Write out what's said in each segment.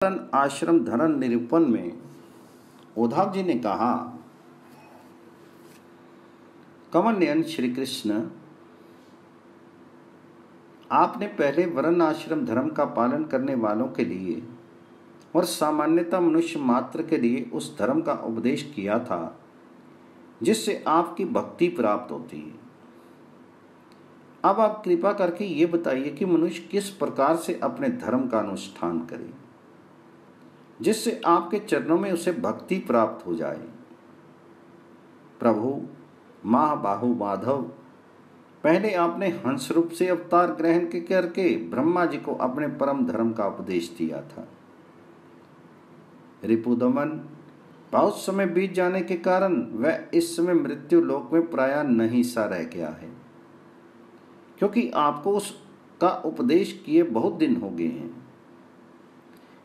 आश्रम धर्म निरूपण में उद्धव जी ने कहा, कमल नयन श्री कृष्ण, आपने पहले वर्ण आश्रम धर्म का पालन करने वालों के लिए और सामान्यतः मनुष्य मात्र के लिए उस धर्म का उपदेश किया था जिससे आपकी भक्ति प्राप्त होती है। अब आप कृपा करके ये बताइए कि मनुष्य किस प्रकार से अपने धर्म का अनुष्ठान करे जिससे आपके चरणों में उसे भक्ति प्राप्त हो जाए। प्रभु महाबाहु माधव, पहले आपने हंस रूप से अवतार ग्रहण करके ब्रह्मा जी को अपने परम धर्म का उपदेश दिया था। रिपुदमन, बहुत समय बीत जाने के कारण वह इस समय मृत्यु लोक में प्रायः नहीं सा रह गया है, क्योंकि आपको उसका उपदेश किए बहुत दिन हो गए हैं।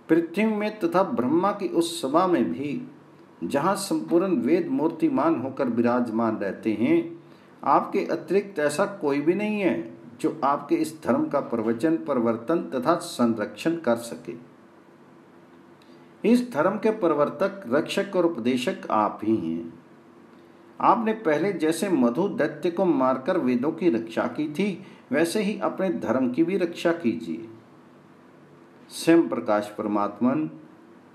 पृथ्वी में तथा ब्रह्मा की उस सभा में भी, जहाँ संपूर्ण वेद मूर्तिमान होकर विराजमान रहते हैं, आपके अतिरिक्त ऐसा कोई भी नहीं है जो आपके इस धर्म का प्रवचन, परिवर्तन तथा संरक्षण कर सके। इस धर्म के प्रवर्तक, रक्षक और उपदेशक आप ही हैं। आपने पहले जैसे मधु दैत्य को मारकर वेदों की रक्षा की थी, वैसे ही अपने धर्म की भी रक्षा कीजिए। स्वयं प्रकाश परमात्मन,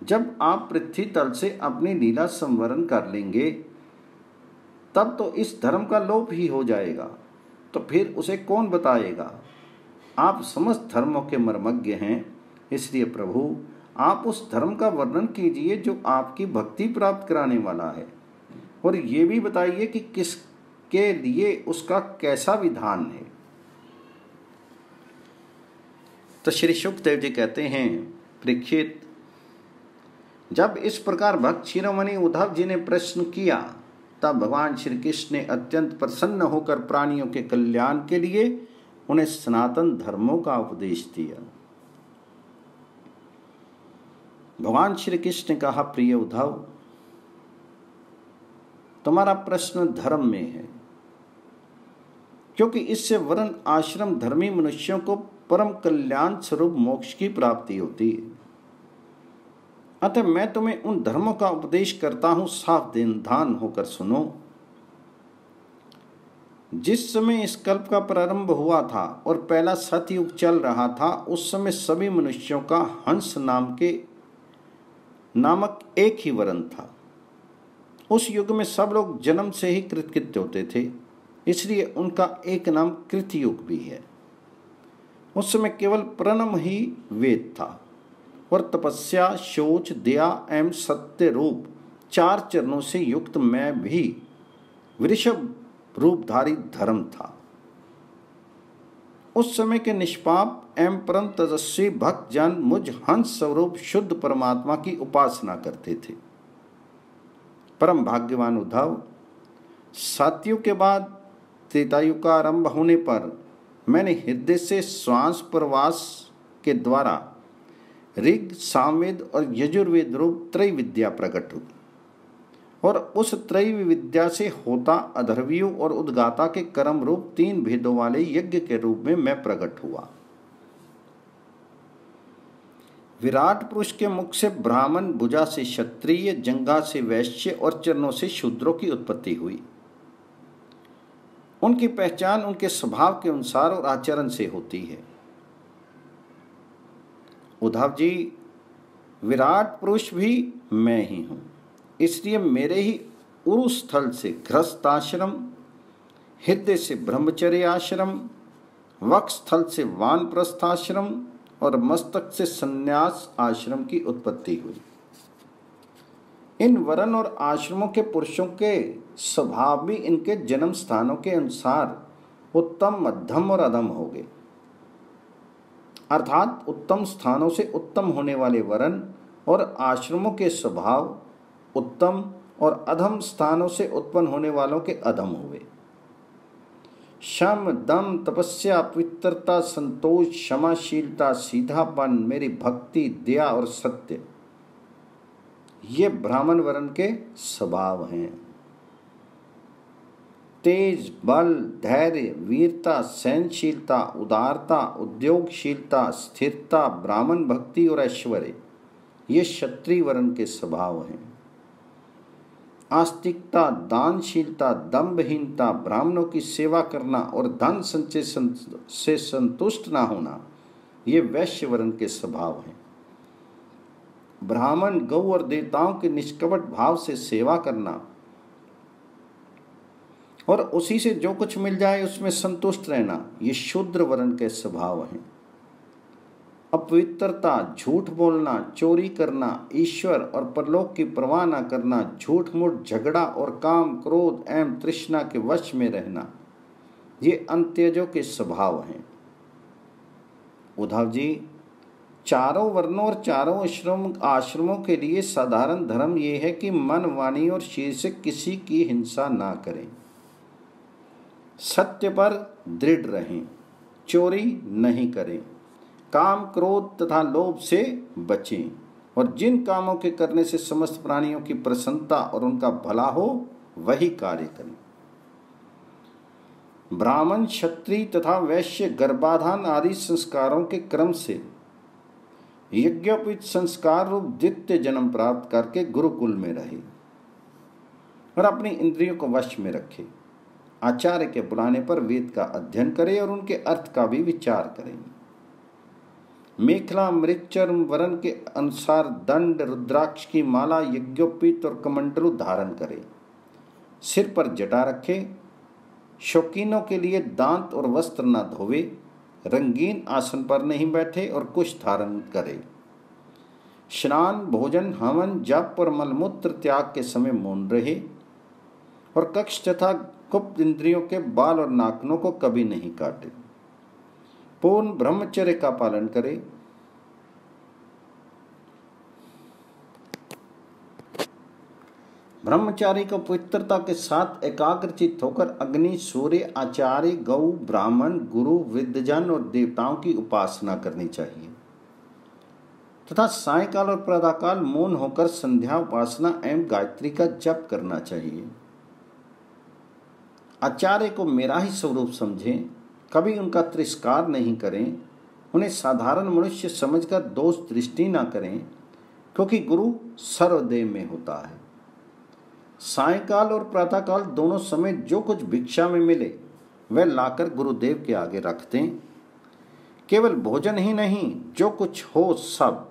जब आप पृथ्वी तल से अपनी लीला संवरण कर लेंगे तब तो इस धर्म का लोप ही हो जाएगा, तो फिर उसे कौन बताएगा। आप समस्त धर्मों के मर्मज्ञ हैं, इसलिए प्रभु आप उस धर्म का वर्णन कीजिए जो आपकी भक्ति प्राप्त कराने वाला है, और ये भी बताइए कि किसके लिए उसका कैसा विधान है। तो श्री शुकदेव जी कहते हैं, परीक्षित, जब इस प्रकार भक्त शिरोमणि उद्धव जी ने प्रश्न किया तब भगवान श्री कृष्ण ने अत्यंत प्रसन्न होकर प्राणियों के कल्याण के लिए उन्हें सनातन धर्मों का उपदेश दिया। भगवान श्री कृष्ण ने कहा, प्रिय उद्धव, तुम्हारा प्रश्न धर्म में है, क्योंकि इससे वर्ण आश्रम धर्मी मनुष्यों को परम कल्याण स्वरूप मोक्ष की प्राप्ति होती है। अतः मैं तुम्हें उन धर्मों का उपदेश करता हूं, सावधान होकर सुनो। जिस समय इस कल्प का प्रारंभ हुआ था और पहला सतयुग चल रहा था, उस समय सभी मनुष्यों का हंस नामक एक ही वर्ण था। उस युग में सब लोग जन्म से ही कृतकृत्य होते थे, इसलिए उनका एक नाम कृतयुग भी है। उस समय केवल प्रणम ही वेद था और तपस्या, शौच, दया एवं सत्य रूप 4 चरणों से युक्त मैं भी वृषभ रूपधारी धर्म था। उस समय के निष्पाप एवं परम तेजस्वी भक्त जन मुझ हंस स्वरूप शुद्ध परमात्मा की उपासना करते थे। परम भाग्यवान उद्धव, सतयुग के बाद त्रेतायुग का आरंभ होने पर मैंने हृदय से श्वास प्रवास के द्वारा ऋग, सामवेद और यजुर्वेद रूप त्रय विद्या प्रकट हुई, और उस त्रय विद्या से होता, अधर्वियों और उद्गाता के कर्म रूप 3 भेदों वाले यज्ञ के रूप में मैं प्रकट हुआ। विराट पुरुष के मुख से ब्राह्मण, भुजा से क्षत्रिय, जंघा से वैश्य और चरणों से शूद्रों की उत्पत्ति हुई। उनकी पहचान उनके स्वभाव के अनुसार और आचरण से होती है। उद्धव जी, विराट पुरुष भी मैं ही हूं, इसलिए मेरे ही उरु स्थल से गृहस्थाश्रम, हृदय से ब्रह्मचर्य आश्रम, वक्ष स्थल से वानप्रस्थाश्रम और मस्तक से संन्यास आश्रम की उत्पत्ति हुई। इन वर्ण और आश्रमों के पुरुषों के स्वभाव भी इनके जन्म स्थानों के अनुसार उत्तम, मध्यम और अधम हो गए। अर्थात उत्तम स्थानों से उत्तम होने वाले वर्ण और आश्रमों के स्वभाव उत्तम और अधम स्थानों से उत्पन्न होने वालों के अधम हुए। शम, दम, तपस्या, पवित्रता, संतोष, क्षमाशीलता, सीधापन, मेरी भक्ति, दया और सत्य, ये ब्राह्मण वर्ण के स्वभाव हैं। तेज, बल, धैर्य, वीरता, सहनशीलता, उदारता, उद्योगशीलता, स्थिरता, ब्राह्मण भक्ति और ऐश्वर्य, ये क्षत्रिय वर्ण के स्वभाव हैं। आस्तिकता, दानशीलता, दंभहीनता, ब्राह्मणों की सेवा करना और धन संचय से संतुष्ट ना होना, ये वैश्य वर्ण के स्वभाव हैं। ब्राह्मण गौ और देवताओं के निष्कपट भाव से सेवा करना और उसी से जो कुछ मिल जाए उसमें संतुष्ट रहना, ये शूद्र वर्ण के स्वभाव हैं। अपवित्रता, झूठ बोलना, चोरी करना, ईश्वर और परलोक की परवाह न करना, झूठ मूठ, झगड़ा और काम, क्रोध एवं तृष्णा के वश में रहना, ये अंत्यजों के स्वभाव हैं। उद्धव जी, चारों वर्णों और चारों आश्रमों के लिए साधारण धर्म ये है कि मन, वाणी और शरीर से किसी की हिंसा ना करें, सत्य पर दृढ़ रहें, चोरी नहीं करें, काम, क्रोध तथा लोभ से बचें और जिन कामों के करने से समस्त प्राणियों की प्रसन्नता और उनका भला हो वही कार्य करें। ब्राह्मण, क्षत्रिय तथा वैश्य गर्भाधान आदि संस्कारों के क्रम से यज्ञोपवीत संस्कार रूप द्वितीय जन्म प्राप्त करके गुरुकुल में रहे और अपनी इंद्रियों को वश में रखे। आचार्य के बुलाने पर वेद का अध्ययन करे और उनके अर्थ का भी विचार करें। मेखला, मृगचर्म वर्ण के अनुसार दंड, रुद्राक्ष की माला, यज्ञोपवीत और कमंडलू धारण करे। सिर पर जटा रखे। शौकीनों के लिए दांत और वस्त्र न धोवे। रंगीन आसन पर नहीं बैठे और कुश धारण करे। स्नान, भोजन, हवन, जप और मलमूत्र त्याग के समय मौन रहे और कक्ष तथा गुप्त इंद्रियों के बाल और नाखूनों को कभी नहीं काटे। पूर्ण ब्रह्मचर्य का पालन करे। ब्रह्मचारी को पवित्रता के साथ एकाग्रचित होकर अग्नि, सूर्य, आचार्य, गौ, ब्राह्मण, गुरु, वृद्धजन और देवताओं की उपासना करनी चाहिए तथा सायंकाल और प्रातःकाल मौन होकर संध्या उपासना एवं गायत्री का जप करना चाहिए। आचार्य को मेरा ही स्वरूप समझें, कभी उनका तिरस्कार नहीं करें, उन्हें साधारण मनुष्य समझकर दोष दृष्टि न करें, क्योंकि गुरु सर्वदेव में होता है। सायंकाल और प्रातःकाल दोनों समय जो कुछ भिक्षा में मिले वह लाकर गुरुदेव के आगे रख दें। केवल भोजन ही नहीं, जो कुछ हो सब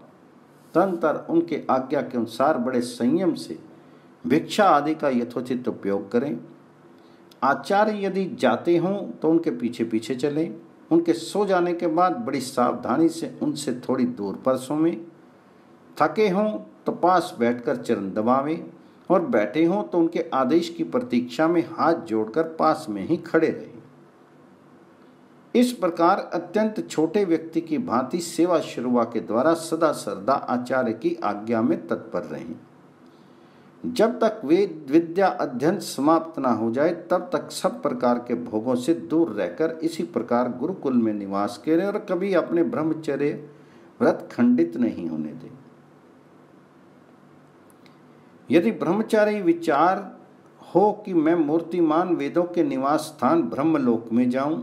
तंत्र उनके आज्ञा के अनुसार बड़े संयम से भिक्षा आदि का यथोचित उपयोग करें। आचार्य यदि जाते हों तो उनके पीछे पीछे चलें। उनके सो जाने के बाद बड़ी सावधानी से उनसे थोड़ी दूर पर सोवें। थके हों तो पास बैठकर चरण दबावें और बैठे हों तो उनके आदेश की प्रतीक्षा में हाथ जोड़कर पास में ही खड़े रहें। इस प्रकार अत्यंत छोटे व्यक्ति की भांति सेवा शुरुआ के द्वारा सदा सर्वदा आचार्य की आज्ञा में तत्पर रहें। जब तक वेद विद्या अध्ययन समाप्त ना हो जाए तब तक सब प्रकार के भोगों से दूर रहकर इसी प्रकार गुरुकुल में निवास करें और कभी अपने ब्रह्मचर्य व्रत खंडित नहीं होने दें। यदि ब्रह्मचारी विचार हो कि मैं मूर्तिमान वेदों के निवास स्थान ब्रह्मलोक में जाऊं,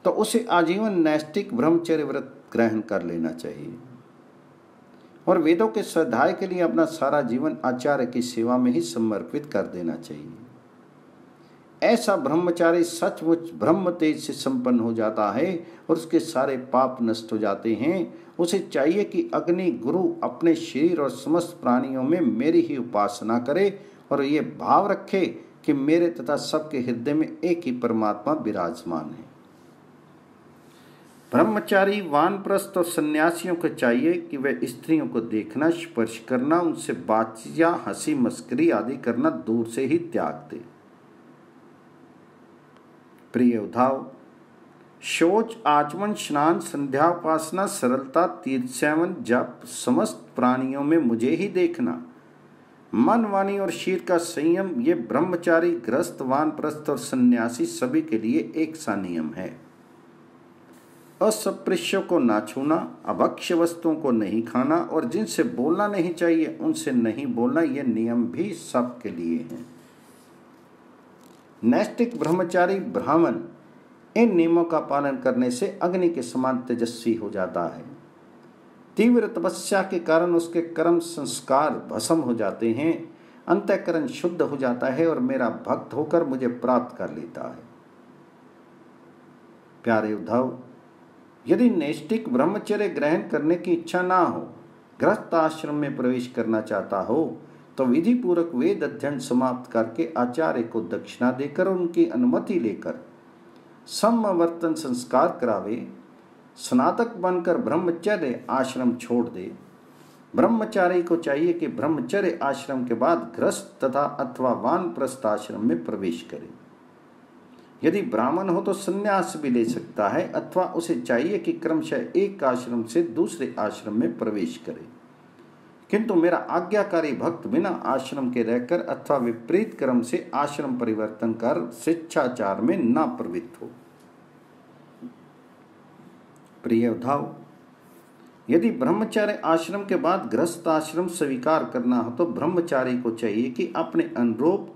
तो उसे आजीवन नैष्ठिक ब्रह्मचर्य व्रत ग्रहण कर लेना चाहिए और वेदों के स्वाध्याय के लिए अपना सारा जीवन आचार्य की सेवा में ही समर्पित कर देना चाहिए। ऐसा ब्रह्मचारी सचमुच ब्रह्म तेज से संपन्न हो जाता है और उसके सारे पाप नष्ट हो जाते हैं। उसे चाहिए कि अग्नि गुरु अपने शरीर और समस्त प्राणियों में मेरी ही उपासना करे और ये भाव रखे कि मेरे तथा सबके हृदय में एक ही परमात्मा विराजमान है। ब्रह्मचारी, वानप्रस्थ और सन्यासियों को चाहिए कि वे स्त्रियों को देखना, स्पर्श करना, उनसे बातचीत या हंसी मस्करी आदि करना दूर से ही त्याग दे। प्रिय उद्धव, शौच, आचमन, स्नान, संध्या उपासना, सरलता, तीर्थ सेवन, जप, समस्त प्राणियों में मुझे ही देखना, मन, वाणी और शरीर का संयम, ये ब्रह्मचारी, गृहस्थ, वानप्रस्थ और सन्यासी सभी के लिए एक सा नियम है। असपृश्यों को ना छूना, अभक्ष्य वस्तुओं को नहीं खाना और जिनसे बोलना नहीं चाहिए उनसे नहीं बोलना, ये नियम भी सबके लिए हैं। नैष्ठिक ब्रह्मचारी ब्राह्मण इन नियमों का पालन करने से अग्नि के समान तेजस्वी हो जाता है। तीव्र तपस्या के कारण उसके कर्म संस्कार भस्म हो जाते हैं, अंतःकरण शुद्ध हो जाता है और मेरा भक्त होकर मुझे प्राप्त कर लेता है। प्यारे उद्धव, यदि नैष्ठिक ब्रह्मचर्य ग्रहण करने की इच्छा ना हो, गृहस्थ आश्रम में प्रवेश करना चाहता हो, तो विधि पूर्वक वेद अध्ययन समाप्त करके आचार्य को दक्षिणा देकर उनकी अनुमति लेकर समवर्तन संस्कार करावे, स्नातक बनकर ब्रह्मचर्य आश्रम छोड़ दे। ब्रह्मचारी को चाहिए कि ब्रह्मचर्य आश्रम के बाद गृहस्थ तथा अथवा वानप्रस्थ आश्रम में प्रवेश करे। यदि ब्राह्मण हो तो संन्यास भी ले सकता है, अथवा उसे चाहिए कि क्रमशः एक आश्रम से दूसरे आश्रम में प्रवेश करे। किंतु मेरा आज्ञाकारी भक्त बिना आश्रम के रहकर अथवा विपरीत क्रम से आश्रम परिवर्तन कर शिक्षाचार में न प्रवृत्त हो। प्रिय उद्धव, यदि ब्रह्मचार्य आश्रम के बाद गृहस्थ आश्रम स्वीकार करना हो तो ब्रह्मचारी को चाहिए कि अपने अनुरूप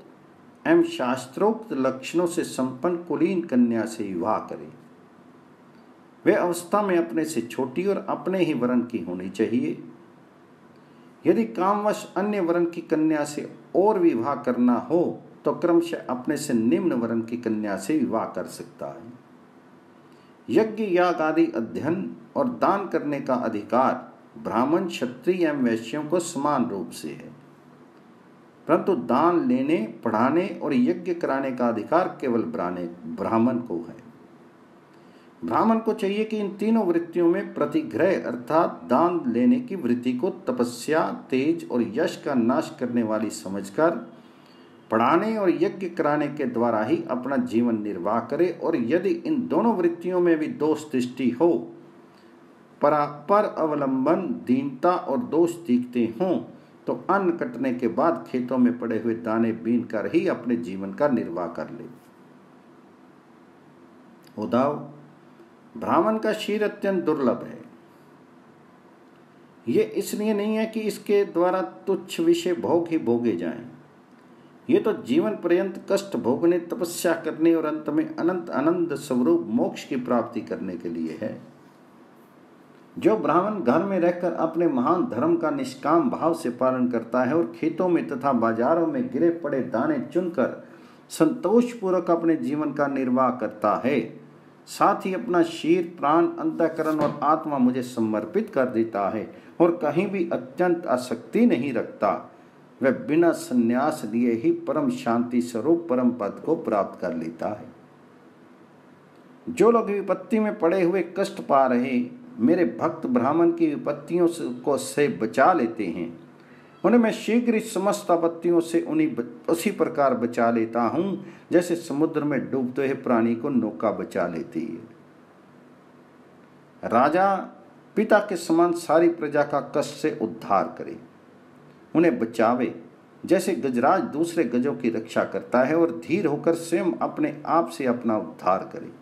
एवं शास्त्रोक्त लक्षणों से संपन्न कुलीन कन्या से विवाह करे। वे अवस्था में अपने से छोटी और अपने ही वर्ण की होनी चाहिए। यदि कामवश अन्य वर्ण की कन्या से और विवाह करना हो तो क्रमशः अपने से निम्न वर्ण की कन्या से विवाह कर सकता है। यज्ञ याग आदि अध्ययन और दान करने का अधिकार ब्राह्मण, क्षत्रिय एवं वैश्यों को समान रूप से है, परंतु दान लेने, पढ़ाने और यज्ञ कराने का अधिकार केवल ब्राह्मण को है। ब्राह्मण को चाहिए कि इन तीनों वृत्तियों में प्रतिग्रह अर्थात दान लेने की वृत्ति को तपस्या, तेज और यश का नाश करने वाली समझकर पढ़ाने और यज्ञ कराने के द्वारा ही अपना जीवन निर्वाह करे, और यदि इन दोनों वृत्तियों में भी दोष दृष्टि हो, पर अवलंबन, दीनता और दोष दिखते हों, तो अन्न कटने के बाद खेतों में पड़े हुए दाने बीन कर ही अपने जीवन का निर्वाह कर ले। उद्धव, ब्राह्मण का शीर अत्यंत दुर्लभ है। ये इसलिए नहीं है कि इसके द्वारा तुच्छ विषय भोग ही भोगे जाएं। ये तो जीवन पर्यंत कष्ट भोगने, तपस्या करने और अंत में अनंत आनंद स्वरूप मोक्ष की प्राप्ति करने के लिए है। जो ब्राह्मण घर में रहकर अपने महान धर्म का निष्काम भाव से पालन करता है और खेतों में तथा बाजारों में गिरे पड़े दाने चुनकर संतोषपूर्वक अपने जीवन का निर्वाह करता है, साथ ही अपना शीर, प्राण, अंतःकरण और आत्मा मुझे समर्पित कर देता है और कहीं भी अत्यंत आसक्ति नहीं रखता, वह बिना संन्यास लिए ही परम शांति स्वरूप परम पद को प्राप्त कर लेता है। जो लोग विपत्ति में पड़े हुए कष्ट पा रहे मेरे भक्त ब्राह्मण की विपत्तियों से बचा लेते हैं, उन्हें मैं शीघ्र ही समस्त आपत्तियों से उसी प्रकार बचा लेता हूं जैसे समुद्र में डूबते हुए प्राणी को नौका बचा लेती है। राजा पिता के समान सारी प्रजा का कष्ट से उद्धार करे, उन्हें बचावे, जैसे गजराज दूसरे गजों की रक्षा करता है, और धीर होकर स्वयं अपने आप से अपना उद्धार करे।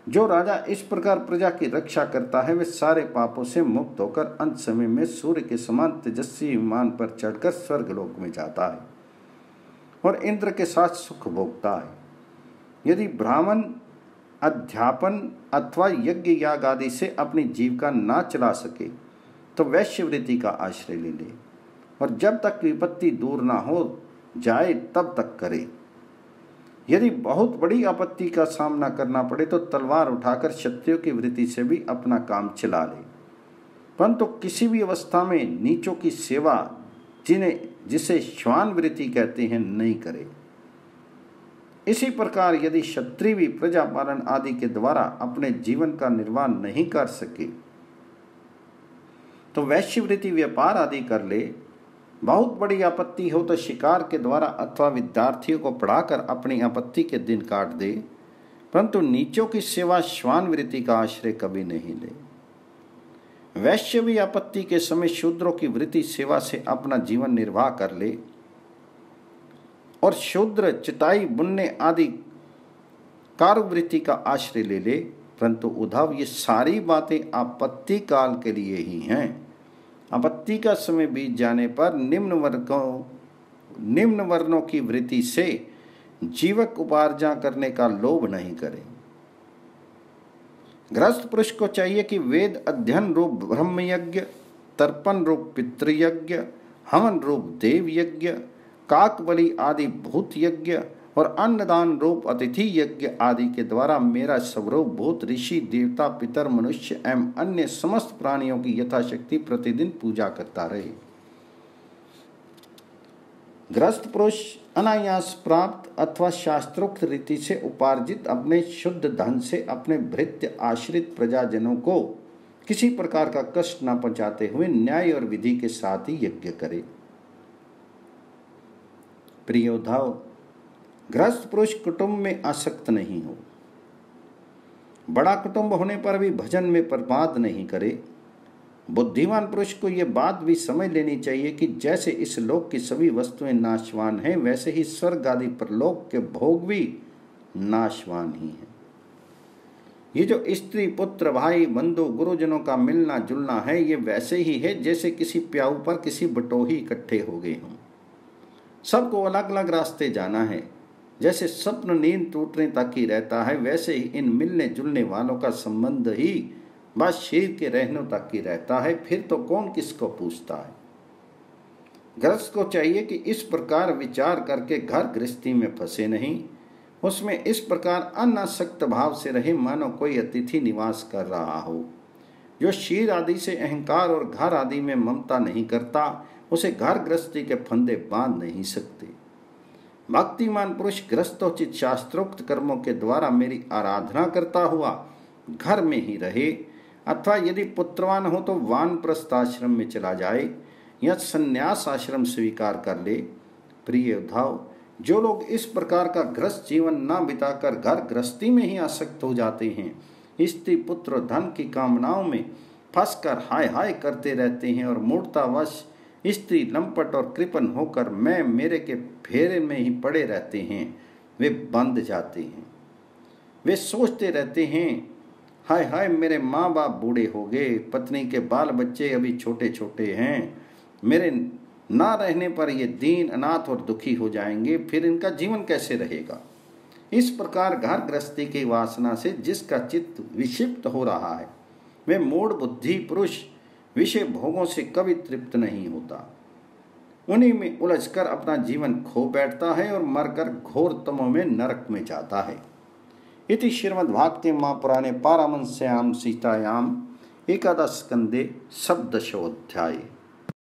जो राजा इस प्रकार प्रजा की रक्षा करता है वे सारे पापों से मुक्त होकर अंत समय में सूर्य के समान तेजस्वी विमान पर चढ़कर स्वर्गलोक में जाता है और इंद्र के साथ सुख भोगता है। यदि ब्राह्मण अध्यापन अथवा यज्ञ याग आदि से अपनी जीविका ना चला सके तो वैश्यवृत्ति का आश्रय ले ले, और जब तक विपत्ति दूर ना हो जाए तब तक करे। यदि बहुत बड़ी आपत्ति का सामना करना पड़े तो तलवार उठाकर क्षत्रियों की वृत्ति से भी अपना काम चला ले, परंतु किसी भी अवस्था में नीचों की सेवा, जिसे श्वान वृत्ति कहते हैं, नहीं करे। इसी प्रकार यदि क्षत्रिय भी प्रजा पालन आदि के द्वारा अपने जीवन का निर्वाह नहीं कर सके तो वैश्यवृत्ति व्यापार आदि कर ले। बहुत बड़ी आपत्ति हो तो शिकार के द्वारा अथवा विद्यार्थियों को पढ़ाकर अपनी आपत्ति के दिन काट दे, परंतु नीचों की सेवा श्वान वृत्ति का आश्रय कभी नहीं ले। वैश्य भी आपत्ति के समय शूद्रों की वृत्ति सेवा से अपना जीवन निर्वाह कर ले, और शूद्र चिताई बुनने आदि कार्य का आश्रय ले ले, परंतु उद्धव ये सारी बातें आपत्ति काल के लिए ही हैं। आपत्ति का समय बीत जाने पर निम्न वर्णों की वृत्ति से जीवक उपार्जन करने का लोभ नहीं करें। गृहस्थ पुरुष को चाहिए कि वेद अध्ययन रूप ब्रह्म यज्ञ, तर्पण रूप पितृयज्ञ, हवन रूप देव यज्ञ, काक बलि आदि भूत यज्ञ और अन्नदान रूप अतिथि यज्ञ आदि के द्वारा मेरा स्वरूप भूत ऋषि देवता पितर मनुष्य एवं अन्य समस्त प्राणियों की यथाशक्ति प्रतिदिन पूजा करता रहे। गृहस्थ पुरुष अनायास प्राप्त अथवा शास्त्रोक्त रीति से उपार्जित अपने शुद्ध धन से अपने भृत्य आश्रित प्रजाजनों को किसी प्रकार का कष्ट न पहुंचाते हुए न्याय और विधि के साथ ही यज्ञ करे। प्रिय योद्धाओ, गृहस्थ पुरुष कुटुंब में आसक्त नहीं हो, बड़ा कुटुंब होने पर भी भजन में बर्बाद नहीं करे। बुद्धिमान पुरुष को यह बात भी समझ लेनी चाहिए कि जैसे इस लोक की सभी वस्तुएं नाशवान हैं, वैसे ही स्वर्ग आदि परलोक के भोग भी नाशवान ही हैं। ये जो स्त्री पुत्र भाई बंधु गुरुजनों का मिलना जुलना है, ये वैसे ही है जैसे किसी प्याऊ पर किसी बटोही इकट्ठे हो गए हों। सबको अलग अलग रास्ते जाना है। जैसे स्वप्न नींद टूटने तक ही रहता है, वैसे ही इन मिलने जुलने वालों का संबंध ही बस शरीर के रहने तक ही रहता है, फिर तो कौन किसको पूछता है। गृहस्थ को चाहिए कि इस प्रकार विचार करके घर गृहस्थी में फंसे नहीं, उसमें इस प्रकार अनासक्त भाव से रहे मानो कोई अतिथि निवास कर रहा हो। जो शरीर आदि से अहंकार और घर आदि में ममता नहीं करता, उसे घर गृहस्थी के फंदे बांध नहीं सकते। भक्तिमान पुरुष गृहस्थोचित शास्त्रोक्त कर्मों के द्वारा मेरी आराधना करता हुआ घर में ही रहे, अथवा यदि पुत्रवान हो तो वानप्रस्थ आश्रम में चला जाए या संन्यास आश्रम स्वीकार कर ले। प्रिय योद्धाओ, जो लोग इस प्रकार का गृहस्थ जीवन न बिताकर घर गृहस्थी में ही आसक्त हो जाते हैं, स्त्री पुत्र धन की कामनाओं में फंसकर हाय हाय करते रहते हैं और मूर्तावश स्त्री लंपट और कृपण होकर मैं मेरे के फेरे में ही पड़े रहते हैं, वे बंध जाते हैं। वे सोचते रहते हैं, हाय हाय मेरे माँ बाप बूढ़े हो गए, पत्नी के बाल बच्चे अभी छोटे छोटे हैं, मेरे ना रहने पर ये दीन अनाथ और दुखी हो जाएंगे, फिर इनका जीवन कैसे रहेगा। इस प्रकार घर गृहस्थी की वासना से जिसका चित्त विक्षिप्त हो रहा है, वे मूढ़ बुद्धि पुरुष विषय भोगों से कभी तृप्त नहीं होता। उन्हीं में उलझकर अपना जीवन खो बैठता है और मरकर घोर तमों में नरक में जाता है। इति श्रीमद्भागवते महापुराणे पारमहंस्यां सीतायां एकादश स्कंदे सप्तदशोऽध्यायः।